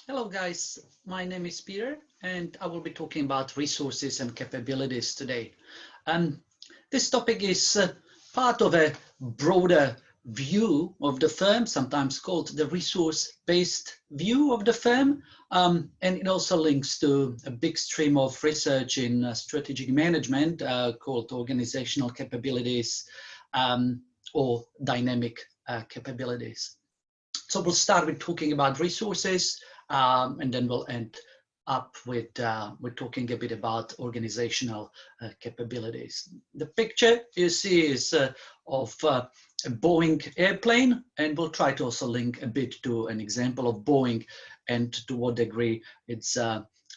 Hello guys, my name is Peter and I will be talking about resources and capabilities today. Um, this topic is part of a broader view of the firm, sometimes called the resource-based view of the firm, and it also links to a big stream of research in strategic management called organizational capabilities or dynamic capabilities. So we'll start with talking about resources, and then we'll end up with talking a bit about organizational capabilities. The picture you see is of a Boeing airplane, and we'll try to also link a bit to an example of Boeing and to what degree its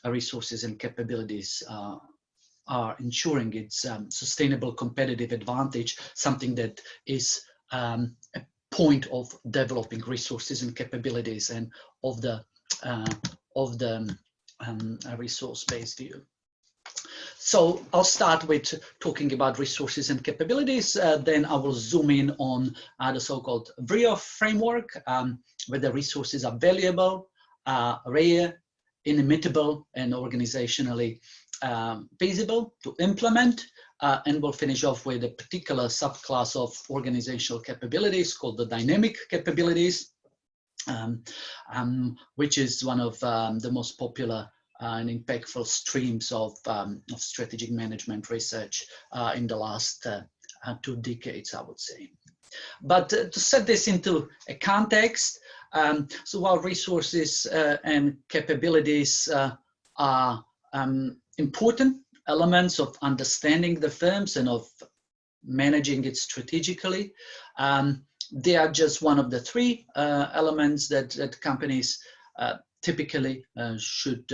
resources and capabilities are ensuring its sustainable competitive advantage, something that is a point of developing resources and capabilities and of the resource-based view. So I'll start with talking about resources and capabilities. Then I will zoom in on the so-called Dubrio Framework, where the resources are valuable, rare, inimitable, and organizationally feasible to implement. And we'll finish off with a particular subclass of organizational capabilities called the dynamic capabilities, which is one of the most popular and impactful streams of strategic management research in the last 2 decades, I would say. But to set this into a context, so while resources and capabilities are important elements of understanding the firms and of managing it strategically, they are just one of the 3 elements that companies typically should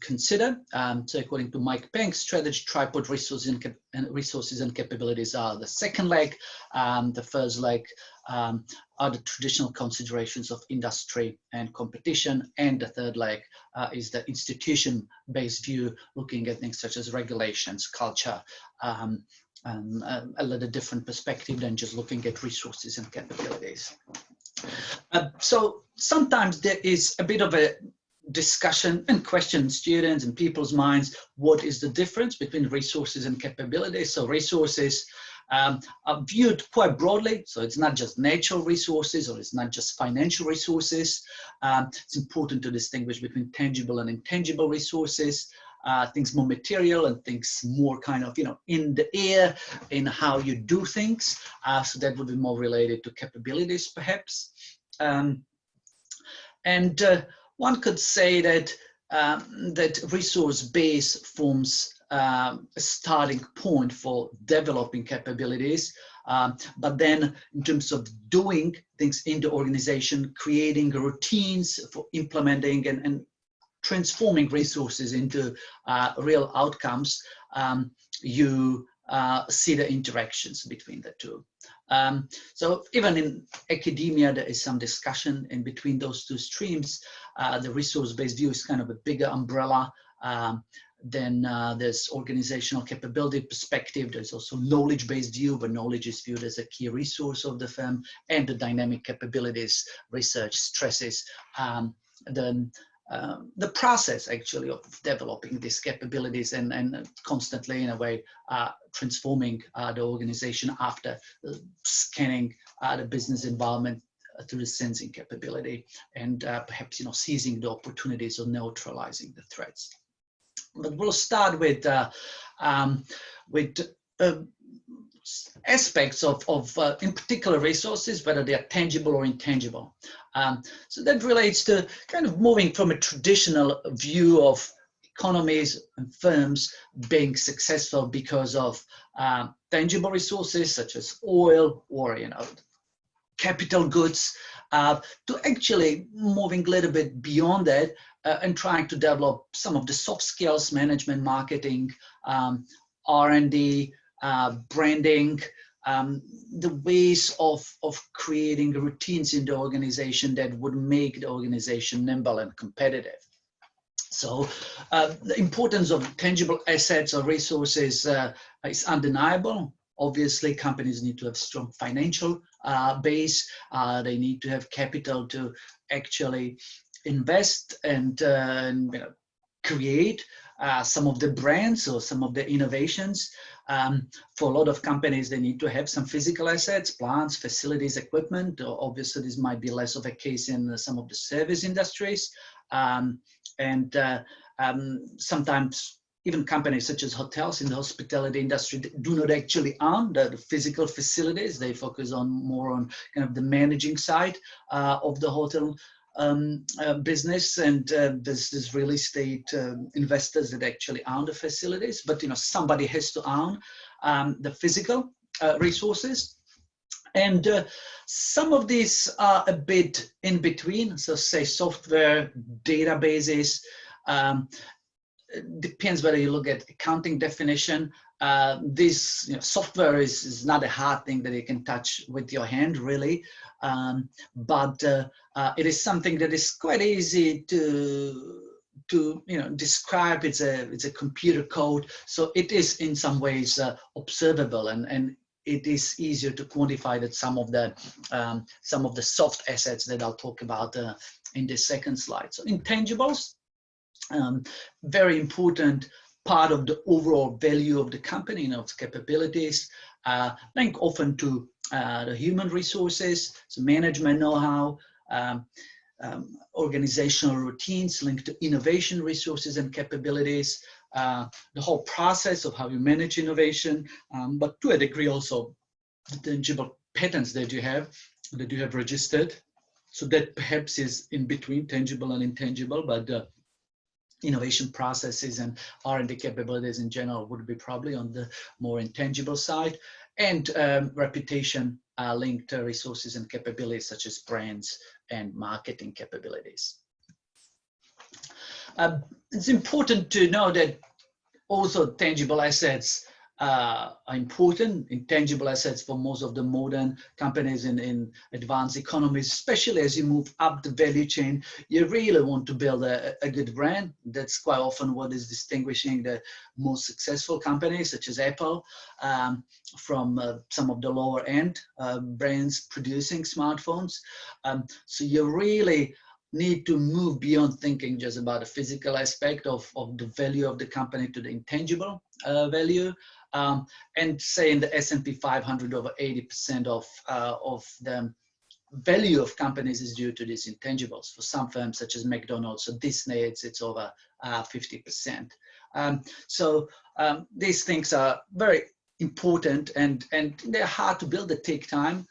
consider. So according to Mike Pank's strategy tripod, resources and capabilities are the second leg. The first leg are the traditional considerations of industry and competition, and the third leg is the institution-based view, looking at things such as regulations, culture, a little different perspective than just looking at resources and capabilities. So sometimes there is a bit of a discussion and question in students and people's minds, what is the difference between resources and capabilities? So resources are viewed quite broadly. So it's not just natural resources, or it's not just financial resources. It's important to distinguish between tangible and intangible resources. Things more material and things more kind of, in the air in how you do things. So that would be more related to capabilities, perhaps. One could say that that resource base forms a starting point for developing capabilities, but then in terms of doing things in the organization, creating routines for implementing and transforming resources into real outcomes, you see the interactions between the 2. So even in academia, there is some discussion in between those 2 streams. The resource-based view is kind of a bigger umbrella. Then there's organizational capability perspective. There's also knowledge-based view, where knowledge is viewed as a key resource of the firm, and the dynamic capabilities research stresses the process actually of developing these capabilities and constantly, in a way, transforming the organization after scanning the business environment through the sensing capability, and perhaps seizing the opportunities or neutralizing the threats. But we'll start with aspects of in particular resources, whether they are tangible or intangible. So that relates to kind of moving from a traditional view of economies and firms being successful because of tangible resources such as oil or capital goods, to actually moving a little bit beyond that and trying to develop some of the soft skills, management, marketing, R&D, branding, the ways of creating routines in the organization that would make the organization nimble and competitive. So the importance of tangible assets or resources is undeniable. Obviously, companies need to have strong financial base. They need to have capital to actually invest and create some of the brands or some of the innovations. For a lot of companies, they need to have some physical assets, plants, facilities, equipment. Obviously, this might be less of a case in some of the service industries. Sometimes even companies such as hotels in the hospitality industry do not actually own the physical facilities. They focus on more on kind of the managing side of the hotel business, and there's real estate investors that actually own the facilities. But somebody has to own the physical resources. And some of these are a bit in between. So say software, databases, depends whether you look at accounting definition. This software is not a hard thing that you can touch with your hand, really. But it is something that is quite easy to describe. It's a computer code, so it is in some ways observable, and it is easier to quantify that some of the soft assets that I'll talk about in the second slide. So intangibles, very important part of the overall value of the company, its capabilities, linked often to the human resources, so management know-how, organizational routines linked to innovation resources and capabilities, the whole process of how you manage innovation, but to a degree also the tangible patents that you have registered. So that perhaps is in between tangible and intangible, but innovation processes and R&D capabilities in general would be probably on the more intangible side, and reputation linked to resources and capabilities such as brands and marketing capabilities. It's important to know that also tangible assets are important. Intangible assets for most of the modern companies in advanced economies, especially as you move up the value chain, you really want to build a good brand. That's quite often what is distinguishing the most successful companies such as Apple from some of the lower end brands producing smartphones. So you really need to move beyond thinking just about the physical aspect of the value of the company to the intangible value. And say in the S&P 500, over 80% of the value of companies is due to these intangibles. For some firms such as McDonald's or Disney, it's over 50%. So these things are very important, and they're hard to build. They take time.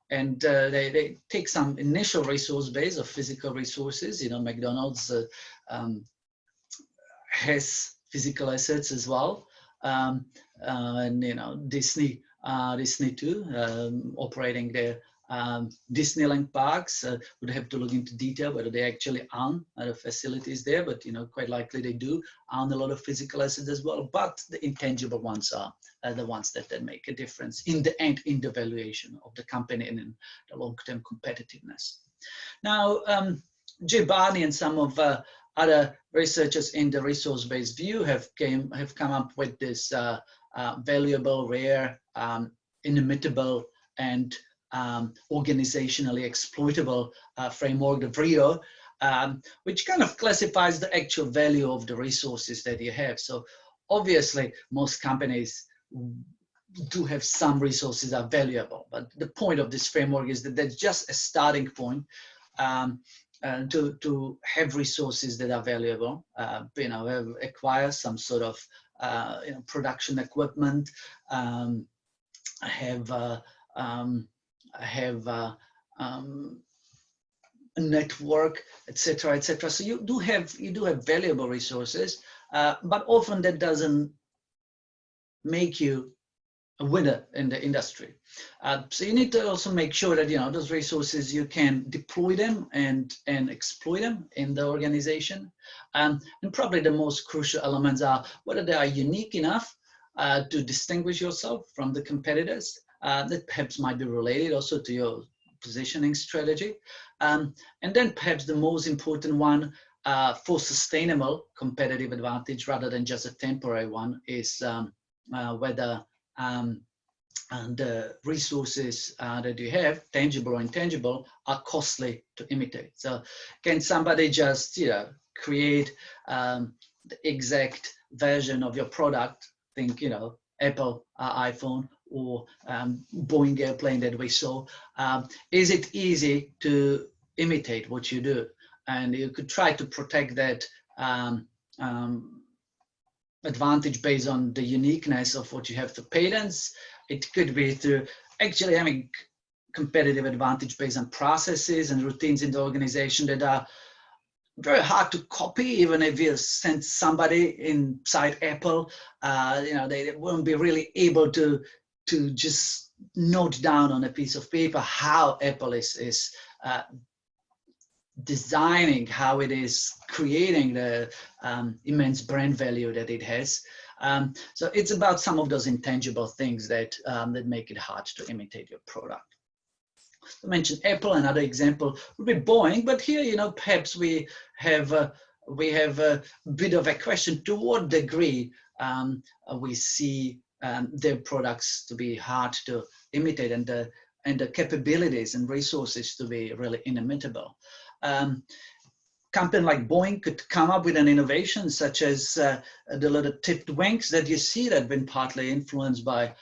And they take some initial resource base of physical resources. McDonald's has physical assets as well, and Disney too, operating their Disneyland parks. Would have to look into detail whether they actually own the facilities there, but quite likely they do own a lot of physical assets as well. But the intangible ones are the ones that make a difference in the end in the valuation of the company and in the long-term competitiveness. Now, Jay Barney and some of other researchers in the resource-based view have come up with this valuable, rare, inimitable, and organizationally exploitable framework, the Dubrio, which kind of classifies the actual value of the resources that you have. So obviously, most companies do have some resources are valuable, but the point of this framework is that that's just a starting point to have resources that are valuable. Acquire some sort of production equipment, have a network, etc., etc. So you do have valuable resources, but often that doesn't make you a winner in the industry. So you need to also make sure that those resources, you can deploy them and exploit them in the organization. And probably the most crucial elements are whether they are unique enough to distinguish yourself from the competitors. That perhaps might be related also to your positioning strategy. And then perhaps the most important one for sustainable competitive advantage rather than just a temporary one is whether the resources that you have, tangible or intangible, are costly to imitate. So can somebody just, create the exact version of your product? Think, Apple iPhone or Boeing airplane that we saw. Is it easy to imitate what you do? And you could try to protect that advantage based on the uniqueness of what you have to patents. It could be through actually having competitive advantage based on processes and routines in the organization that are very hard to copy. Even if you send somebody inside Apple, they won't be really able to just note down on a piece of paper how Apple is designing, how it is creating the immense brand value that it has. So it's about some of those intangible things that make it hard to imitate your product. I mentioned Apple. Another example would be Boeing, but here, perhaps we have a bit of a question: to what degree we see their products to be hard to imitate, and the capabilities and resources to be really inimitable. Company like Boeing could come up with an innovation such as the little tipped wings that you see, that have been partly influenced by,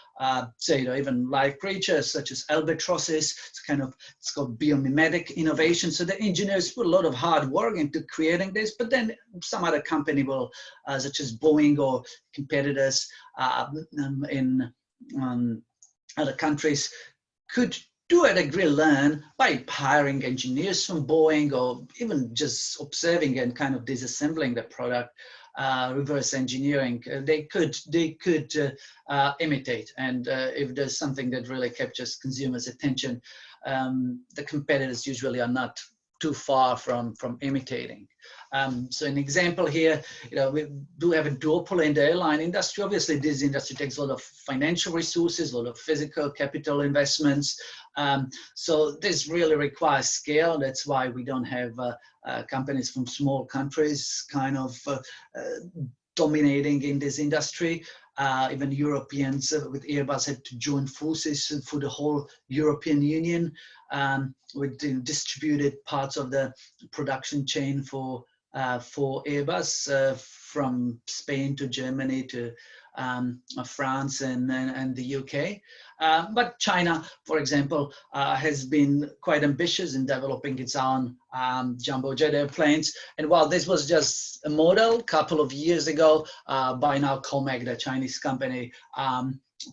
even live creatures such as albatrosses. It's called biomimetic innovation. So the engineers put a lot of hard work into creating this, but then some other company will, such as Boeing or competitors in other countries, could to a degree learn by hiring engineers from Boeing, or even just observing and kind of disassembling the product, reverse engineering. They could imitate, and if there's something that really captures consumers' attention, the competitors usually are not too far from imitating. So an example here, we do have a duopoly in the airline industry. Obviously, this industry takes a lot of financial resources, a lot of physical capital investments. So this really requires scale. That's why we don't have companies from small countries kind of dominating in this industry. Even Europeans with Airbus had to join forces for the whole European Union, with distributed parts of the production chain for Airbus, from Spain to Germany to France and the UK. But China, for example, has been quite ambitious in developing its own jumbo jet airplanes. And while this was just a model a couple of years ago, by now Comac, the Chinese company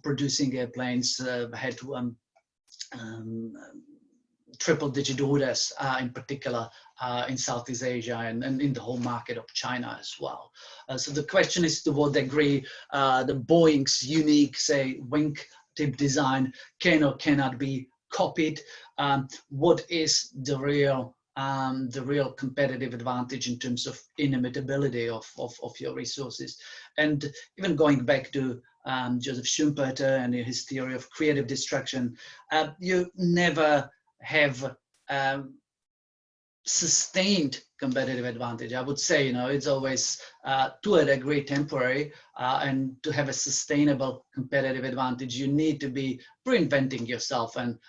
producing airplanes, had triple-digit orders, in particular in Southeast Asia and in the whole market of China as well. So the question is to what degree the Boeing's unique, say, wing tip design can or cannot be copied. What is the real competitive advantage in terms of inimitability of your resources? And even going back to Joseph Schumpeter and his theory of creative destruction, you never have sustained competitive advantage. I would say, it's always to a degree temporary, and to have a sustainable competitive advantage, you need to be reinventing yourself and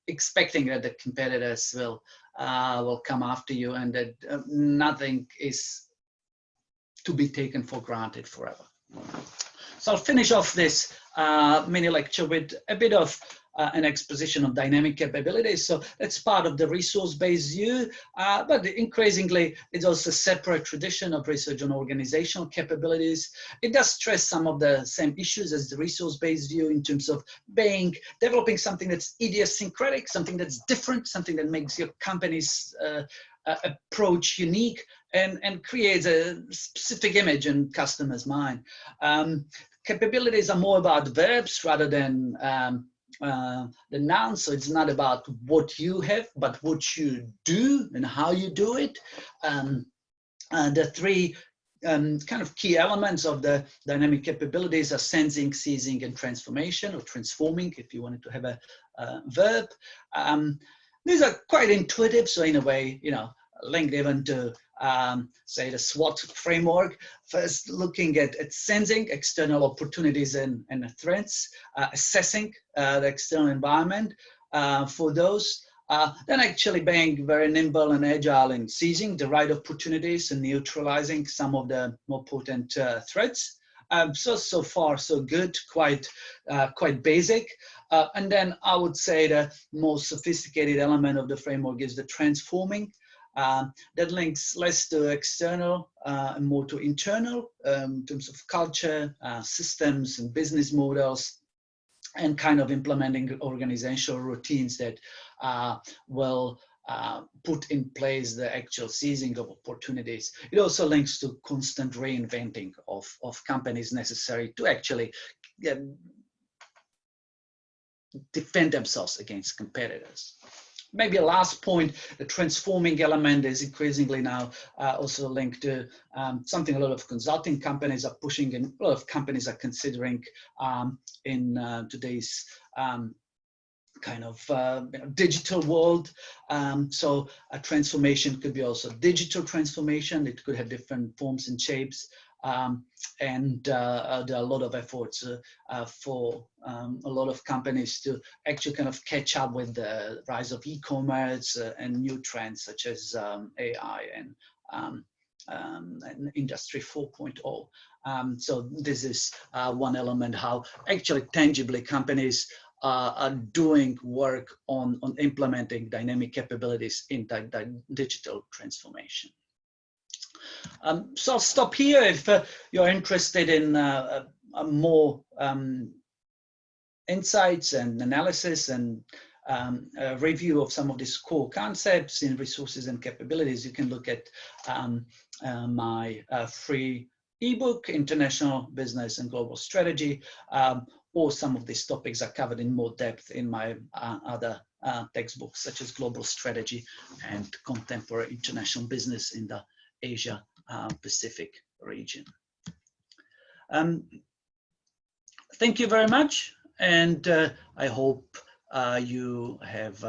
expecting that the competitors will come after you, and that nothing is to be taken for granted forever. So I'll finish off this mini lecture with a bit of an exposition of dynamic capabilities. So that's part of the resource-based view, but increasingly it's also a separate tradition of research on organizational capabilities. It does stress some of the same issues as the resource-based view in terms of developing something that's idiosyncratic, something that's different, something that makes your company's approach unique and creates a specific image in customers' mind. Capabilities are more about verbs rather than the noun, so it's not about what you have, but what you do and how you do it. The three kind of key elements of the dynamic capabilities are sensing, seizing, and transformation, or transforming, if you wanted to have a verb. These are quite intuitive, so in a way, linked even to say the SWOT framework, first looking at sensing external opportunities and threats, assessing the external environment for those, then actually being very nimble and agile in seizing the right opportunities and neutralizing some of the more potent threats. So far so good, quite basic. And then I would say the most sophisticated element of the framework is the transforming. That links less to external and more to internal in terms of culture, systems and business models, and kind of implementing organizational routines that will put in place the actual seizing of opportunities. It also links to constant reinventing of companies necessary to actually defend themselves against competitors. Maybe a last point, the transforming element is increasingly now also linked to something a lot of consulting companies are pushing and a lot of companies are considering in today's kind of digital world. So a transformation could be also digital transformation. It could have different forms and shapes. And there are a lot of efforts for a lot of companies to actually kind of catch up with the rise of e-commerce and new trends such as AI and Industry 4.0. So this is one element how actually tangibly companies are doing work on implementing dynamic capabilities in digital transformation. So I'll stop here. If you're interested in more insights and analysis and a review of some of these core concepts in resources and capabilities, you can look at my free ebook, International Business and Global Strategy, or some of these topics are covered in more depth in my other textbooks, such as Global Strategy and Contemporary International Business in the Asia Pacific region. Thank you very much, and I hope you have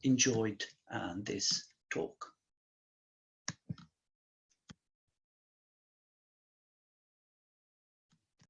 enjoyed this talk.